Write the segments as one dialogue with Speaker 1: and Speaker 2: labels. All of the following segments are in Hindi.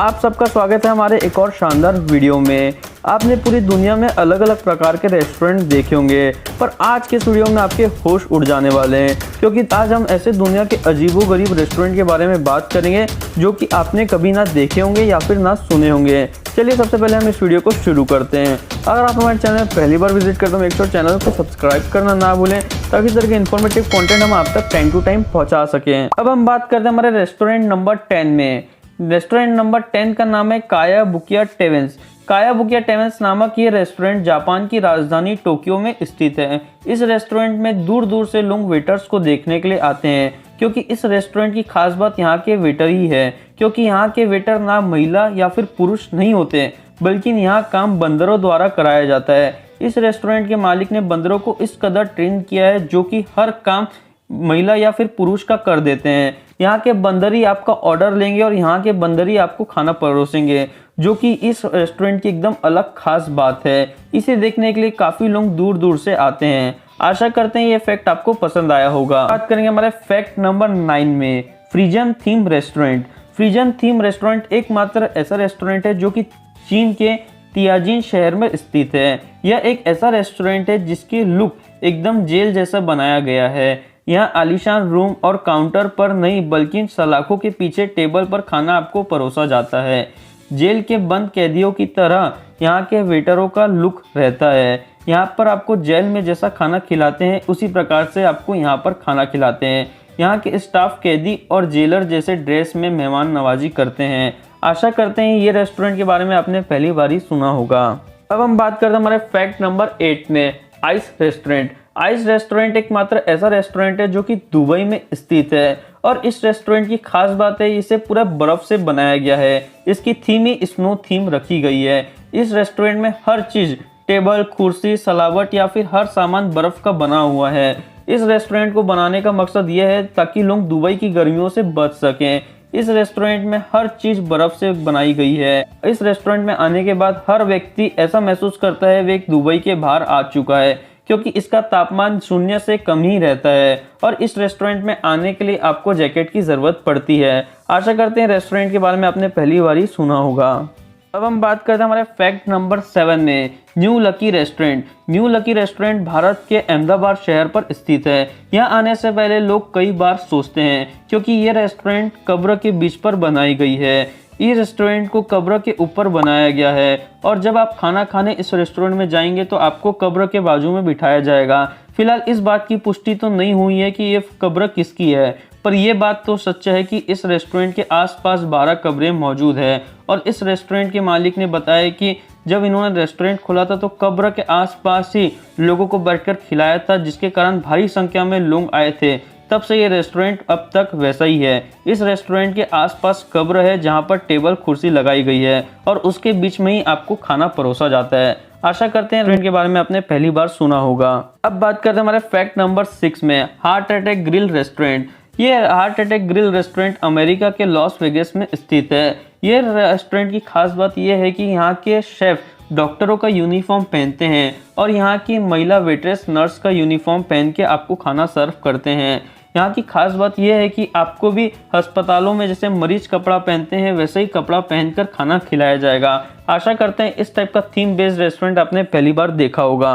Speaker 1: आप सबका स्वागत है हमारे एक और शानदार वीडियो में। आपने पूरी दुनिया में अलग अलग प्रकार के रेस्टोरेंट देखे होंगे, पर आज के इस वीडियो में आपके होश उड़ जाने वाले हैं, क्योंकि आज हम ऐसे दुनिया के अजीबोगरीब रेस्टोरेंट के बारे में बात करेंगे जो कि आपने कभी ना देखे होंगे या फिर ना सुने होंगे। चलिए सबसे पहले हम इस वीडियो को शुरू करते हैं। अगर आप हमारे चैनल पहली बार विजिट करते हैं, मेक श्योर चैनल को सब्सक्राइब करना ना भूलें, ताकि इस तरह के इन्फॉर्मेटिव कंटेंट हम आप तक टाइम टू टाइम पहुंचा सकें। अब हम बात करते हैं हमारे रेस्टोरेंट नंबर 10 में। रेस्टोरेंट नंबर 10 का नाम है काया बुकिया टेवेंस। काया बुकिया टेवेंस नामक ये रेस्टोरेंट जापान की राजधानी टोक्यो में स्थित है। इस रेस्टोरेंट में दूर दूर से लोग वेटर्स को देखने के लिए आते हैं, क्योंकि इस रेस्टोरेंट की खास बात यहाँ के वेटर ही है। क्योंकि यहाँ के वेटर ना महिला या फिर पुरुष नहीं होते, बल्कि यहाँ काम बंदरों द्वारा कराया जाता है। इस रेस्टोरेंट के मालिक ने बंदरों को इस कदर ट्रेन किया है, जो कि हर काम महिला या फिर पुरुष का कर देते हैं। यहाँ के बंदर ही आपका ऑर्डर लेंगे और यहाँ के बंदर ही आपको खाना परोसेंगे, जो कि इस रेस्टोरेंट की एकदम अलग खास बात है। इसे देखने के लिए काफ़ी लोग दूर दूर से आते हैं। आशा करते हैं ये फैक्ट आपको पसंद आया होगा। बात करेंगे हमारे फैक्ट नंबर 9 में, फ्रीजन थीम रेस्टोरेंट। फ्रीजन थीम रेस्टोरेंट एकमात्र ऐसा रेस्टोरेंट है जो कि चीन के तियाजिन शहर में स्थित है। यह एक ऐसा रेस्टोरेंट है जिसकी लुक एकदम जेल जैसा बनाया गया है। यहाँ आलीशान रूम और काउंटर पर नहीं, बल्कि सलाखों के पीछे टेबल पर खाना आपको परोसा जाता है। जेल के बंद कैदियों की तरह यहाँ के वेटरों का लुक रहता है। यहाँ पर आपको जेल में जैसा खाना खिलाते हैं, उसी प्रकार से आपको यहाँ पर खाना खिलाते हैं। यहाँ के स्टाफ कैदी और जेलर जैसे ड्रेस में मेहमान नवाजी करते हैं। आशा करते हैं ये रेस्टोरेंट के बारे में आपने पहली बार ही सुना होगा। अब हम बात करते हैं हमारे फैक्ट नंबर 8 में, आइस रेस्टोरेंट। आइस रेस्टोरेंट एकमात्र ऐसा रेस्टोरेंट है जो कि दुबई में स्थित है, और इस रेस्टोरेंट की खास बात है इसे पूरा बर्फ से बनाया गया है। इसकी थीम ही स्नो थीम रखी गई है। इस रेस्टोरेंट में हर चीज, टेबल, कुर्सी, सजावट या फिर हर सामान बर्फ का बना हुआ है। इस रेस्टोरेंट को बनाने का मकसद यह है ताकि लोग दुबई की गर्मियों से बच सकें। इस रेस्टोरेंट में हर चीज बर्फ से बनाई गई है। इस रेस्टोरेंट में आने के बाद हर व्यक्ति ऐसा महसूस करता है वे दुबई के बाहर आ चुका है, क्योंकि इसका तापमान 0 से कम ही रहता है। और इस रेस्टोरेंट में आने के लिए आपको जैकेट की जरूरत पड़ती है। आशा करते हैं रेस्टोरेंट के बारे में आपने पहली बार ही सुना होगा। अब हम बात करते हैं हमारे फैक्ट नंबर 7 में, new lucky restaurant. New lucky restaurant Bharat के अहमदाबाद शहर पर स्थित है। यहाँ आने से पहले लोग कई बार सोचते हैं, क्योंकि ये रेस्टोरेंट कब्र के बीच पर बनाई गई है। इस रेस्टोरेंट को कब्र के ऊपर बनाया गया है, और जब आप खाना खाने इस रेस्टोरेंट में जाएंगे तो आपको कब्र के बाजू में बिठाया जाएगा। फिलहाल इस बात की पुष्टि तो नहीं हुई है कि ये कब्र किसकी है, पर यह बात तो सच है कि इस रेस्टोरेंट के आसपास 12 कब्रें मौजूद है। और इस रेस्टोरेंट के मालिक ने बताया कि जब इन्होंने रेस्टोरेंट खोला था तो कब्र के आसपास ही लोगों को बैठकर खिलाया था, जिसके कारण भारी संख्या में लोग आए थे। तब से ये रेस्टोरेंट अब तक वैसा ही है। इस रेस्टोरेंट के आसपास कब्र है जहां पर टेबल कुर्सी लगाई गई है, और उसके बीच में ही आपको खाना परोसा जाता है। आशा करते हैं रेस्टोरेंट के बारे में आपने पहली बार सुना होगा। अब बात करते हैं हमारे फैक्ट नंबर 6 में, हार्ट अटैक ग्रिल रेस्टोरेंट। ये heart attack grill restaurant America के लॉस वेगस में स्थित है। ये रेस्टोरेंट की खास बात यह है कि यहाँ के शेफ डॉक्टरों का यूनिफॉर्म पहनते हैं, और यहाँ की महिला वेट्रेस नर्स का यूनिफॉर्म पहन के आपको खाना सर्व करते हैं। यहाँ की खास बात यह है कि आपको भी अस्पतालों में जैसे मरीज कपड़ा पहनते हैं, वैसे ही कपड़ा पहनकर खाना खिलाया जाएगा। आशा करते हैं इस टाइप का थीम बेस्ड रेस्टोरेंट आपने पहली बार देखा होगा।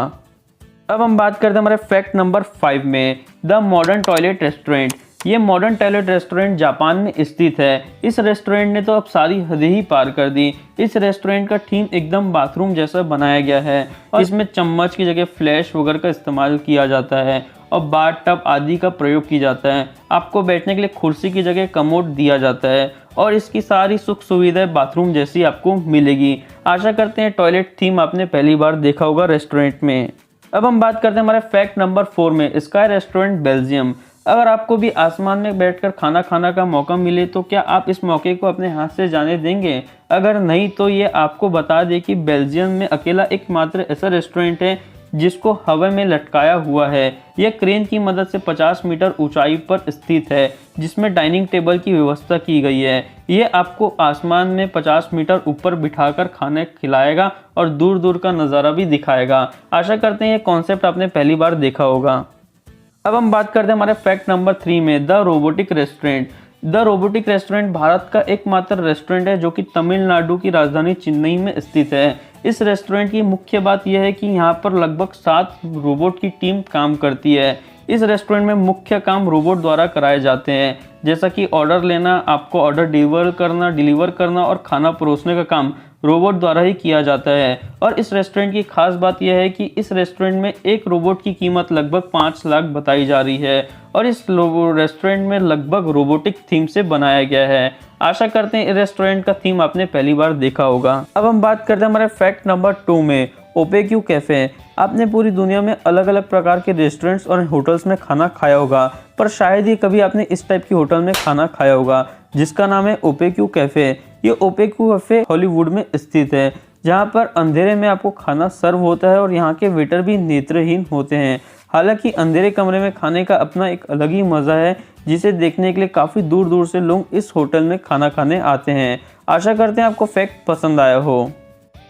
Speaker 1: अब हम बात करते हैं हमारे फैक्ट नंबर 5 में, द मॉडर्न टॉयलेट रेस्टोरेंट। ये मॉडर्न टॉयलेट रेस्टोरेंट जापान में स्थित है। इस रेस्टोरेंट ने तो अब सारी हदें ही पार कर दी। इस रेस्टोरेंट का थीम एकदम बाथरूम जैसा बनाया गया है, और इसमें चम्मच की जगह फ्लैश वगैरह का इस्तेमाल किया जाता है, और बाथ टब आदि का प्रयोग किया जाता है। आपको बैठने के लिए कुर्सी की जगह कमोड दिया जाता है, और इसकी सारी सुख सुविधाएं बाथरूम जैसी आपको मिलेगी। आशा करते हैं टॉयलेट थीम आपने पहली बार देखा होगा रेस्टोरेंट में। अब हम बात करते हैं हमारे फैक्ट नंबर 4 में, स्काई रेस्टोरेंट बेल्जियम। अगर आपको भी आसमान में बैठकर खाना खाने का मौका मिले तो क्या आप इस मौके को अपने हाथ से जाने देंगे? अगर नहीं तो ये आपको बता दें कि बेल्जियम में अकेला एकमात्र ऐसा रेस्टोरेंट है जिसको हवा में लटकाया हुआ है। यह क्रेन की मदद से 50 मीटर ऊंचाई पर स्थित है, जिसमें डाइनिंग टेबल की व्यवस्था की गई है। ये आपको आसमान में 50 मीटर ऊपर बिठाकर खाने खिलाएगा और दूर दूर का नज़ारा भी दिखाएगा। आशा करते हैं ये कॉन्सेप्ट आपने पहली बार देखा होगा। अब हम बात करते हैं हमारे फैक्ट नंबर 3 में, the robotic restaurant. The robotic restaurant Bharat का एकमात्र रेस्टोरेंट है जो कि तमिलनाडु की राजधानी चेन्नई में स्थित है। इस रेस्टोरेंट की मुख्य बात यह है कि यहाँ पर लगभग 7 रोबोट की टीम काम करती है। इस रेस्टोरेंट में मुख्य काम रोबोट द्वारा कराए जाते हैं, जैसा कि ऑर्डर लेना, आपको ऑर्डर डिलीवर करना और खाना परोसने का काम रोबोट द्वारा ही किया जाता है। और इस रेस्टोरेंट की खास बात यह है कि इस रेस्टोरेंट में एक रोबोट की कीमत लगभग 5 लाख बताई जा रही है और इस रेस्टोरेंट में लगभग रोबोटिक थीम से बनाया गया है। आशा करते हैं इस रेस्टोरेंट का थीम आपने पहली बार देखा होगा। अब हम बात करते हैं हमारे फैक्ट नंबर 2 में, ओपेक्यू कैफ़े। आपने पूरी दुनिया में अलग अलग प्रकार के रेस्टोरेंट्स और होटल्स में खाना खाया होगा, पर शायद ही कभी आपने इस टाइप की होटल में खाना खाया होगा जिसका नाम है ओपेक्यू कैफ़े। ये ओपेक्यू कैफ़े हॉलीवुड में स्थित है, जहाँ पर अंधेरे में आपको खाना सर्व होता है और यहाँ के वेटर भी नेत्रहीन होते हैं। हालांकि अंधेरे कमरे में खाने का अपना एक अलग ही मज़ा है, जिसे देखने के लिए काफ़ी दूर दूर से लोग इस होटल में खाना खाने आते हैं। आशा करते हैं आपको फैक्ट पसंद आया हो।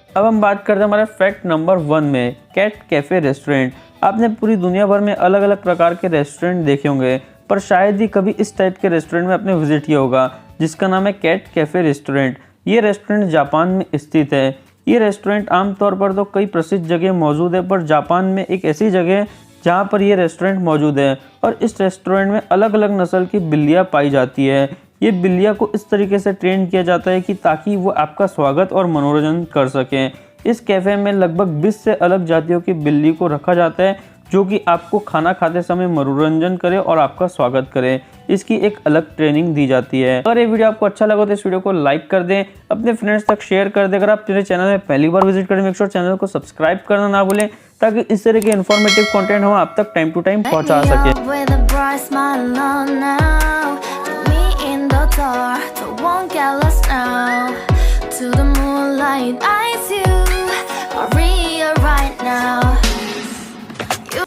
Speaker 1: अब हम बात करते हैं हमारे फैक्ट नंबर 1 में, कैट कैफ़े रेस्टोरेंट। आपने पूरी दुनिया भर में अलग अलग प्रकार के रेस्टोरेंट देखे होंगे, पर शायद ही कभी इस टाइप के रेस्टोरेंट में आपने विजिट किया होगा जिसका नाम है कैट कैफ़े रेस्टोरेंट। ये रेस्टोरेंट जापान में स्थित है। ये रेस्टोरेंट आमतौर पर तो कई प्रसिद्ध जगह मौजूद है, पर जापान में एक ऐसी जगह है जहाँ पर ये रेस्टोरेंट मौजूद है और इस रेस्टोरेंट में अलग अलग नस्ल की बिल्लियाँ पाई जाती है। ये बिल्लियाँ को इस तरीके से ट्रेन किया जाता है कि ताकि वो आपका स्वागत और मनोरंजन कर सकें। इस कैफ़े में लगभग 20 से अलग जातियों की बिल्ली को रखा जाता है जो कि आपको खाना खाते समय मनोरंजन करे और आपका स्वागत करे। इसकी एक अलग ट्रेनिंग दी जाती है। अगर ये वीडियो आपको अच्छा लगा तो इस वीडियो को लाइक कर दें, अपने फ्रेंड्स तक शेयर कर दें। अगर आप मेरे चैनल में पहली बार विजिट करें, मेक श्योर चैनल को सब्सक्राइब करना ना भूलें, ताकि इस तरह के इन्फॉर्मेटिव कंटेंट हम आप तक टाइम टू टाइम पहुंचा सके।